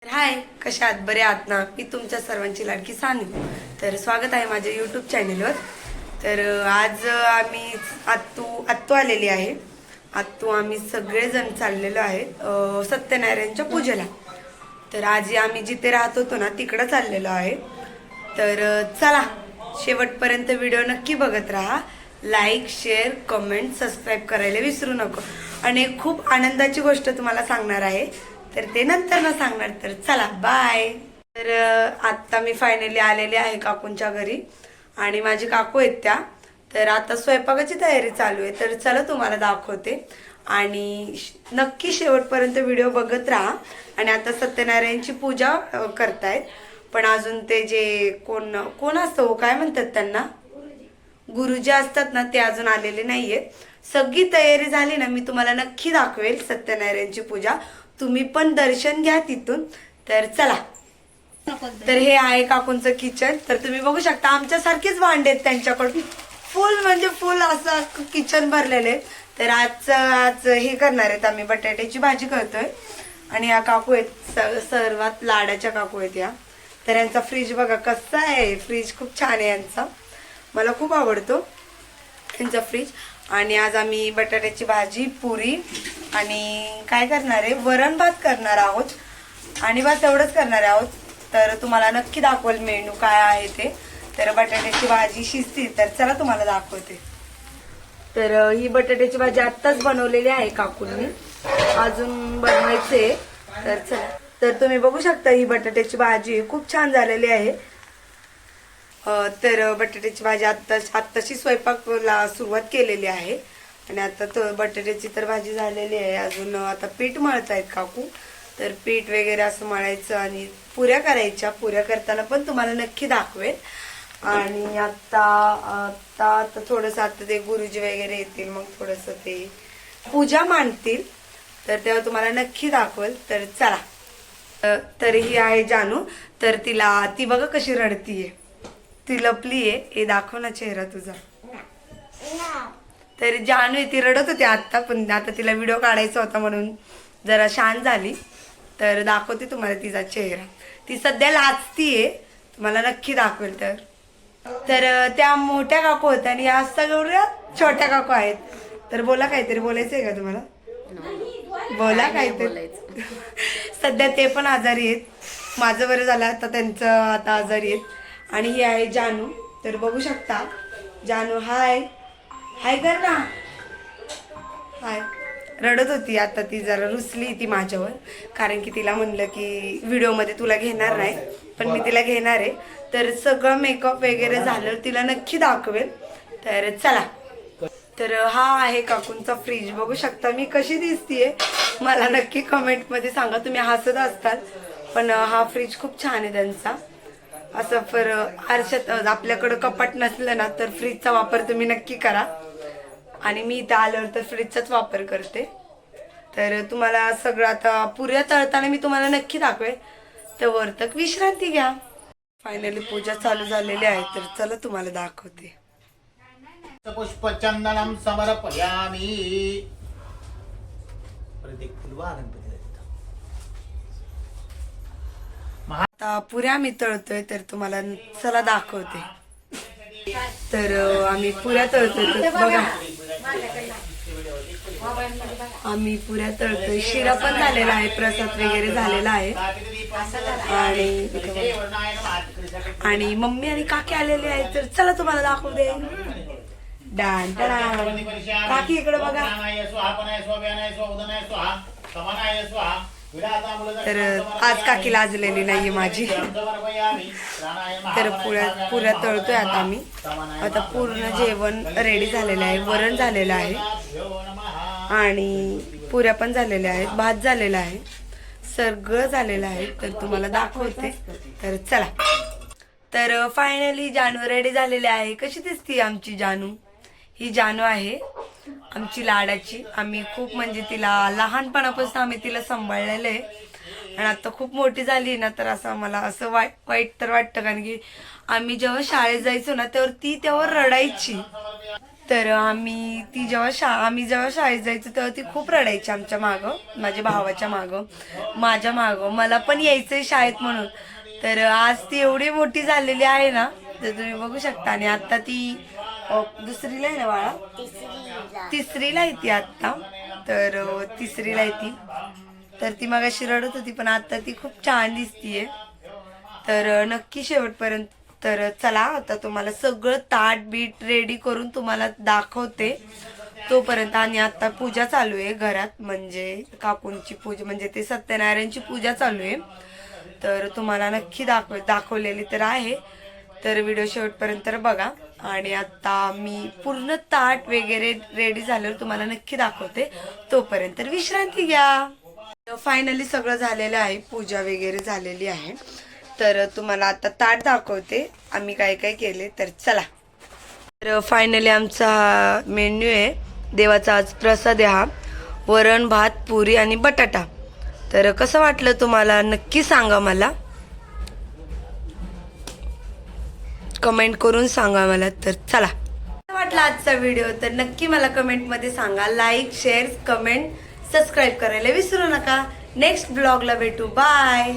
हाय, कशा आहात? बरे आहात ना? मी तुमच्या सर्वांची लाडकी सानू. तर स्वागत आहे माझ्या यूट्यूब चॅनेलवर. तर आज आम्ही आत्तू आलेली आहे. आम्ही सगळेजण चाललेलो आहे सत्यनारायणच्या पूजेला. तर आज आम्ही जिथे राहत होतो ना तिकडं चाललेलो आहे. तर चला, शेवटपर्यंत व्हिडिओ नक्की बघत राहा. लाईक, शेअर, कमेंट, सबस्क्राईब करायला विसरू नको. आणि एक खूप आनंदाची गोष्ट तुम्हाला सांगणार आहे, तर ते नंतर ना सांगणार. तर चला, बाय. तर आता मी फायनली आलेले आहे काकूंच्या घरी आणि माझी काकू आहेत त्या. तर आता स्वयंपाकाची तयारी चालू आहे. तर चला तुम्हाला दाखवते आणि नक्की शेवटपर्यंत व्हिडिओ बघत राहा. आणि आता सत्यनारायणची पूजा करतायत. पण अजून ते जे कोण कोण असतं हो, काय म्हणतात त्यांना, गुरुजी असतात ना, ते अजून आलेले नाहीये. सगळी तयारी झाली ना, मी तुम्हाला नक्की दाखवेल सत्यनारायणची पूजा. तुम्ही पण दर्शन घ्या तिथून. तर चला. तर हे आहे काकूंचं किचन. तर तुम्ही बघू शकता आमच्यासारखेच भांडे आहेत त्यांच्याकडून. फुल म्हणजे फुल असं किचन भरलेले. तर आज हे करणार आहेत आम्ही, बटाट्याची भाजी करतोय. आणि या काकू आहेत सर्वात लाडाच्या काकू आहेत या. तर यांचा फ्रीज बघा कसा आहे. फ्रीज खूप छान आहे यांचा, मला खूप आवडतो यांचा फ्रीज. आणि आज आम्ही बटाट्याची भाजी, पुरी आणि काय करणार आहे, वरण भात करणार आहोत. आणि बस एवढंच करणार आहोत. तर तुम्हाला नक्की दाखवेल मेनू काय आहे ते. तर बटाट्याची भाजी शिजती, तर चला तुम्हाला दाखवते. तर ही बटाट्याची भाजी आत्ताच बनवलेली आहे काकूंनी, अजून बनवायचे. तर चला. तर तुम्ही बघू शकता ही बटाट्याची भाजी खूप छान झालेली आहे. तर बटाट्याची भाजी आत्ताशी स्वयंपाकला सुरुवात केलेली आहे. आणि आता बटाट्याची तर भाजी झालेली आहे. अजून आता पीठ मळतायत काकू. तर पीठ वगैरे असं मळायचं आणि पुऱ्या करायच्या. पुऱ्या करताना पण तुम्हाला नक्की दाखवेल. आणि आता थोडंसं आता ते गुरुजी वगैरे येतील, मग थोडंसं ते पूजा मांडतील, तर तेव्हा तुम्हाला नक्की दाखवेल. तर चला. तर ही आहे जानू. तर ती बघा कशी रडतीये, ती लपलीये. हे दाखव ना चेहरा तुझा. तर जानू आहे, ती रडत होती आता, पण आता तिला व्हिडिओ काढायचा होता म्हणून जरा शांत झाली. तर दाखवते तुम्हाला तिचा चेहरा. ती सध्या लाजतीये, तुम्हाला नक्की दाखवेल. तर त्या मोठ्या काकू होत्या आणि या सगळ्या छोट्या काकू आहेत. तर बोला, काहीतरी बोलायचंय का तुम्हाला? बोला काहीतरी. सध्या ते पण आजारी आहेत. माझं बरं झालं, आता त्यांचं आता आजारी आहेत. आणि ही आहे जानू. तर बघू शकता जानू हाय हाय कर ना, हाय. रडत होती आता, ती जरा रुसली ती माझ्यावर, कारण की तिला म्हणलं की व्हिडिओमध्ये तुला घेणार नाही, पण मी तिला घेणार आहे. तर सगळं मेकअप वगैरे झालं, तिला नक्की दाखवेल. तर चला. तर हा आहे काकूंचा फ्रीज. बघू शकता मी कशी दिसतीये, मला नक्की कमेंटमध्ये सांगा. तुम्ही हसत असताल, पण हा फ्रीज खूप छान आहे त्यांचा. असं आरशात आपल्याकडं कपाट नसलं ना, तर फ्रीजचा वापर तुम्ही नक्की करा. आणि मी इथं आल्यावर तर फ्रीजचाच वापर करते. तर तुम्हाला सगळं आता पुऱ्या तळताना मी तुम्हाला नक्की दाखवेल. तर वर तक विश्रांती घ्या. फायनली पूजा चालू झालेली आहे. तर चला तुम्हाला दाखवते. पुष्पचंदनम समर्पयामि. आता पुऱ्या आम्ही तळतोय, तर तुम्हाला चला दाखवते. तर आम्ही पुऱ्या तळतोय. तर बघा, आम्ही पुऱ्या तळतोय. शिरा पण झालेला आहे, प्रसाद वगैरे झालेला आहे. आणि मम्मी आणि काकी आलेले आहेत. तर चला तुम्हाला दाखवते. डान डान. काकी इकडे बघा. तर आज काकी लाजलेली नाहीये माझी. तर पुऱ्या तळतोय आता आम्ही. आता पूर्ण जेवण रेडी झालेलं आहे. वरण झालेलं आहे आणि पुऱ्या पण झालेल्या आहेत, भात झालेला आहे, सगळं झालेलं आहे. तर तुम्हाला दाखवते. तर चला. तर फायनली जानू रेडी झालेली आहे. कशी दिसती आमची जानू? ही जानू आहे आमची लाडाची. आम्ही खूप म्हणजे तिला लहानपणापासून आम्ही तिला सांभाळलेलं आहे. आणि आता खूप मोठी झाली ना, तर असं मला असं वाईट तर वाटतं, कारण की आम्ही जेव्हा शाळेत जायचो ना, तेव्हा ती रडायची. तर आम्ही जेव्हा शाळेत जायचो तेव्हा ती खूप रडायची आमच्या मागं, माझ्या भावाच्या मागं, माझ्या मागं. मला पण यायचंय शाळेत म्हणून. तर आज ती एवढी मोठी झालेली आहे ना, तर तुम्ही बघू शकता. आणि आता ती दुसरीला आहे ना बाळा, तिसरीला आहे ती आत्ता. तर तिसरीला आहे ती. तर ती मगाशी रडत होती पण आता ती खूप छान दिसतीये. तर नक्की शेवटपर्यंत. तर चला आता तुम्हाला सगळं ताट बीट रेडी करून तुम्हाला दाखवते तोपर्यंत. आणि आता पूजा चालू आहे घरात, म्हणजे काकूंची पूजा, म्हणजे ते सत्यनारायणची पूजा चालू आहे. तर तुम्हाला नक्की दाखवलेली तर आहे. तर व्हिडिओ शेवटपर्यंत बघा. आणि आता मी पूर्ण ताट वगैरे रेडी झाल्यावर तुम्हाला नक्की दाखवते. तोपर्यंत तर विश्रांती घ्या. फायनली सगळं झालेलं आहे, पूजा वगैरे झालेली आहे. तर तुम्हाला आता ताट दाखवते आम्ही काय काय केले. तर चला. तर फायनली आमचा मेन्यू आहे देवाचा. आज प्रसाद आहे हा, वरण भात पुरी आणि बटाटा. तर कसं वाटलं तुम्हाला नक्की सांगा, मला कमेंट करून सांगा मला. तर चला, कसं वाटलं आजचा व्हिडिओ तर नक्की मला कमेंटमध्ये सांगा. लाईक, शेअर, कमेंट, सबस्क्राईब करायला विसरू नका. नेक्स्ट ब्लॉगला भेटू. बाय.